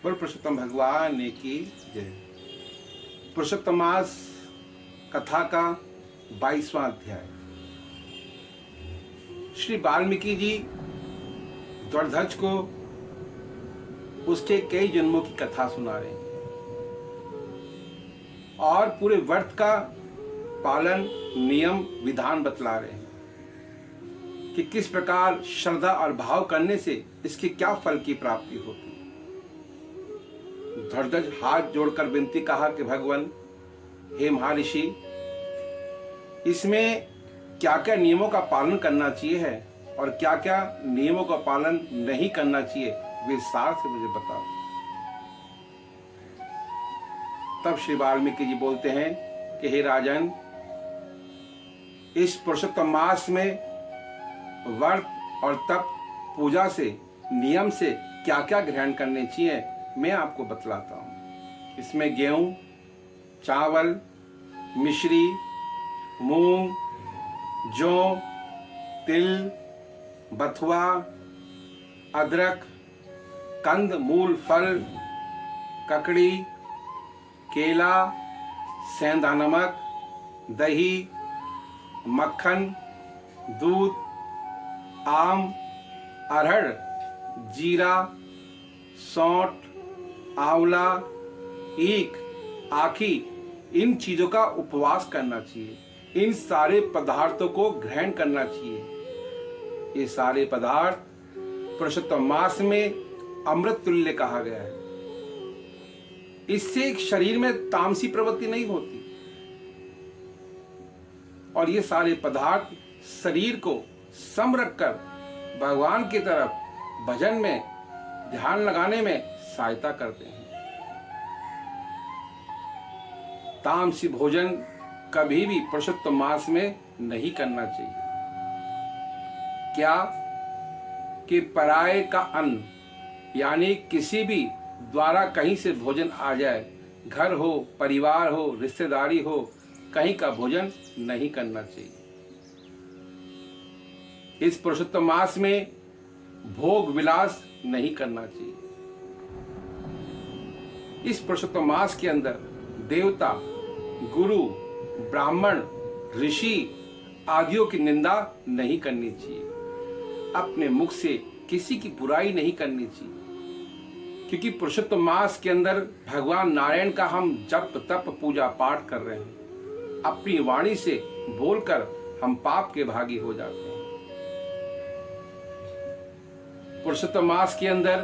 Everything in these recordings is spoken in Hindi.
बोल पुरुषोत्तम भगवान ने की जय। पुरुषोत्तम मास कथा का 22वां अध्याय। श्री वाल्मीकि जी द्वारध्वज को उसके कई जन्मों की कथा सुना रहे हैं और पूरे व्रत का पालन नियम विधान बतला रहे हैं कि किस प्रकार श्रद्धा और भाव करने से इसके क्या फल की प्राप्ति होती है। द्वारध्वज हाथ जोड़कर विनती कहा कि भगवान, हे महर्षि, इसमें क्या क्या नियमों का पालन करना चाहिए है और क्या क्या नियमों का पालन नहीं करना चाहिए, विस्तार से मुझे बताओ। तब श्री वाल्मीकि जी बोलते हैं कि हे राजन, इस पुरुषोत्तम मास में व्रत और तप पूजा से नियम से क्या क्या ग्रहण करने चाहिए मैं आपको बतलाता हूँ। इसमें गेहूं, चावल, मिश्री, मूंग, जौ, तिल, बथुआ, अदरक, कंद मूल फल, ककड़ी, केला, सेंधा नमक, दही, मक्खन, दूध, आम, अरहर, जीरा, सौंठ, आंवला, ईख, आखी, इन चीजों का उपवास करना चाहिए। इन सारे पदार्थों को ग्रहण करना चाहिए। ये सारे पदार्थ पुरुषोत्तम मास में अमृत तुल्य कहा गया है। इससे शरीर में तामसी प्रवृत्ति नहीं होती और ये सारे पदार्थ शरीर को सम रखकर भगवान की तरफ भजन में ध्यान लगाने में सहायता करते हैं। तामसी भोजन कभी भी पुरुषोत्तम मास में नहीं करना चाहिए। क्या कि पराये का अन्न, यानी किसी भी द्वारा कहीं से भोजन आ जाए, घर हो, परिवार हो, रिश्तेदारी हो, कहीं का भोजन नहीं करना चाहिए। इस पुरुषोत्तम मास में भोग विलास नहीं करना चाहिए। इस पुरुषोत्तम मास के अंदर देवता, गुरु, ब्राह्मण, ऋषि आदियों की निंदा नहीं करनी चाहिए। अपने मुख से किसी की बुराई नहीं करनी चाहिए, क्योंकि पुरुषोत्तम मास के अंदर भगवान नारायण का हम जप तप पूजा पाठ कर रहे हैं। अपनी वाणी से बोलकर हम पाप के भागी हो जाते हैं। पुरुषोत्तम मास के अंदर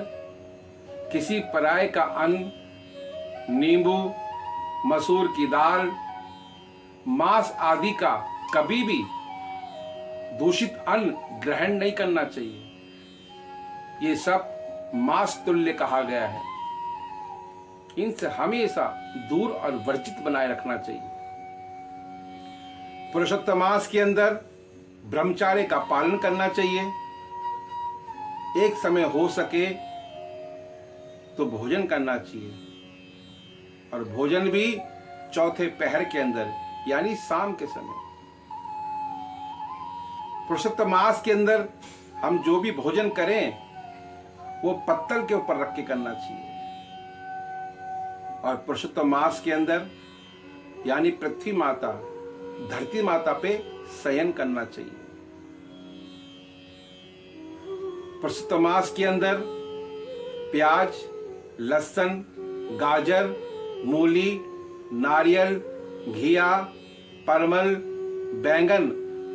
किसी पराये का अन्न, नींबू, मसूर की दाल, मांस आदि का कभी भी दूषित अन्न ग्रहण नहीं करना चाहिए। ये सब मांस तुल्य कहा गया है। इनसे हमेशा दूर और वर्जित बनाए रखना चाहिए। पुरुषोत्तम मास के अंदर ब्रह्मचार्य का पालन करना चाहिए। एक समय हो सके तो भोजन करना चाहिए और भोजन भी चौथे पहर के अंदर, यानी शाम के समय। पुरुषोत्तम मास के अंदर हम जो भी भोजन करें वो पत्तल के ऊपर रख के करना चाहिए और पुरुषोत्तम मास के अंदर यानी पृथ्वी माता, धरती माता पे शयन करना चाहिए। पुरुषोत्तम मास के अंदर प्याज, लहसुन, गाजर, मूली, नारियल, घिया, परमल, बैंगन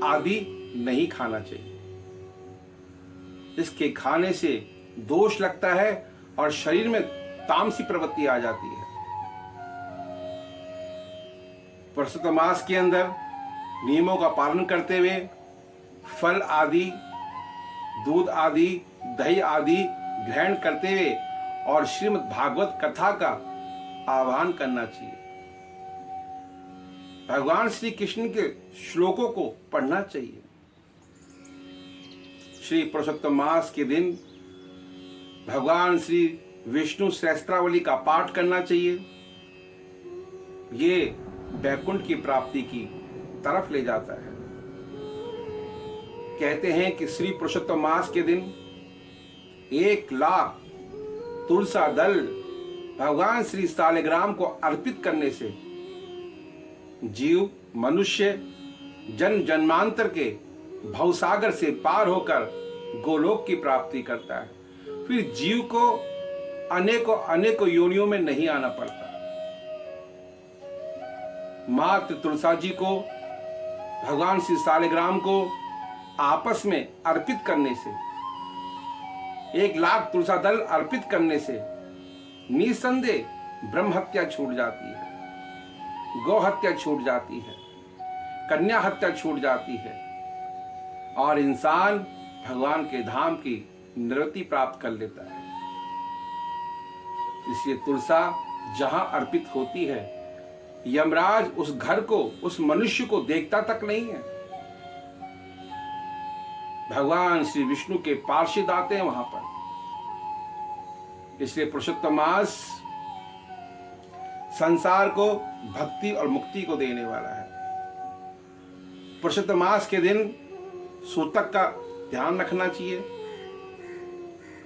आदि नहीं खाना चाहिए। इसके खाने से दोष लगता है और शरीर में तामसी प्रवृत्ति आ जाती है। पुरुषोत्तम मास के अंदर नियमों का पालन करते हुए फल आदि, दूध आदि, दही आदि ग्रहण करते हुए और श्रीमद् भागवत कथा का आह्वान करना चाहिए। भगवान श्री कृष्ण के श्लोकों को पढ़ना चाहिए। श्री पुरुषोत्तम मास के दिन भगवान श्री विष्णु सहस्त्रावली का पाठ करना चाहिए। ये वैकुंठ की प्राप्ति की तरफ ले जाता है। कहते हैं कि श्री पुरुषोत्तम मास के दिन 1,00,000 तुलसा दल भगवान श्री सालिग्राम को अर्पित करने से जीव मनुष्य जन्म जन्मांतर के भवसागर से पार होकर गोलोक की प्राप्ति करता है। फिर जीव को अनेकों अनेकों योनियों में नहीं आना पड़ता। मात्र तुलसा जी को, भगवान श्री सालिग्राम को आपस में अर्पित करने से, 1,00,000 तुलसा दल अर्पित करने से निसंदेह ब्रह्म हत्या छूट जाती है, गौ हत्या छूट जाती है, कन्या हत्या छूट जाती है और इंसान भगवान के धाम की निवृत्ति प्राप्त कर लेता है। इसलिए तुलसा जहां अर्पित होती है, यमराज उस घर को, उस मनुष्य को देखता तक नहीं है। भगवान श्री विष्णु के पार्षद आते हैं वहां पर। इसलिए पुरुषोत्तम मास संसार को भक्ति और मुक्ति को देने वाला है। पुरुषोत्तम मास के दिन सूतक का ध्यान रखना चाहिए।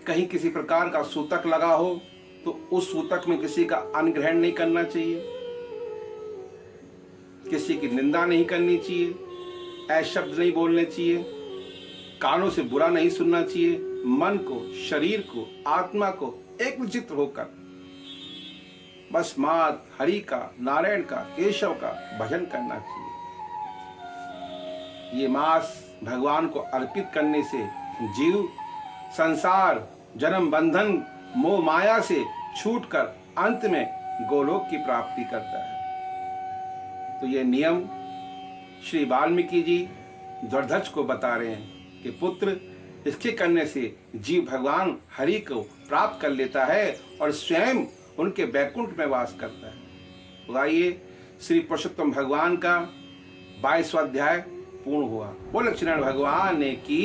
कहीं किसी प्रकार का सूतक लगा हो तो उस सूतक में किसी का अनग्रहण नहीं करना चाहिए, किसी की निंदा नहीं करनी चाहिए, ऐशब्द नहीं बोलने चाहिए, कानों से बुरा नहीं सुनना चाहिए। मन को, शरीर को, आत्मा को एकचित्त होकर बस मात हरि का, नारायण का, केशव का भजन करना चाहिए। ये मास भगवान को अर्पित करने से जीव संसार जन्म बंधन मोह माया से छूटकर अंत में गोलोक की प्राप्ति करता है। तो ये नियम श्री वाल्मीकि जी द्वारध्वज को बता रहे हैं कि पुत्र, इसके करने से जीव भगवान हरि को प्राप्त कर लेता है और स्वयं उनके बैकुंठ में वास करता है। तो आइए श्री पुरुषोत्तम भगवान का 22वां अध्याय पूर्ण हुआ। बोल लक्ष्मण भगवान ने की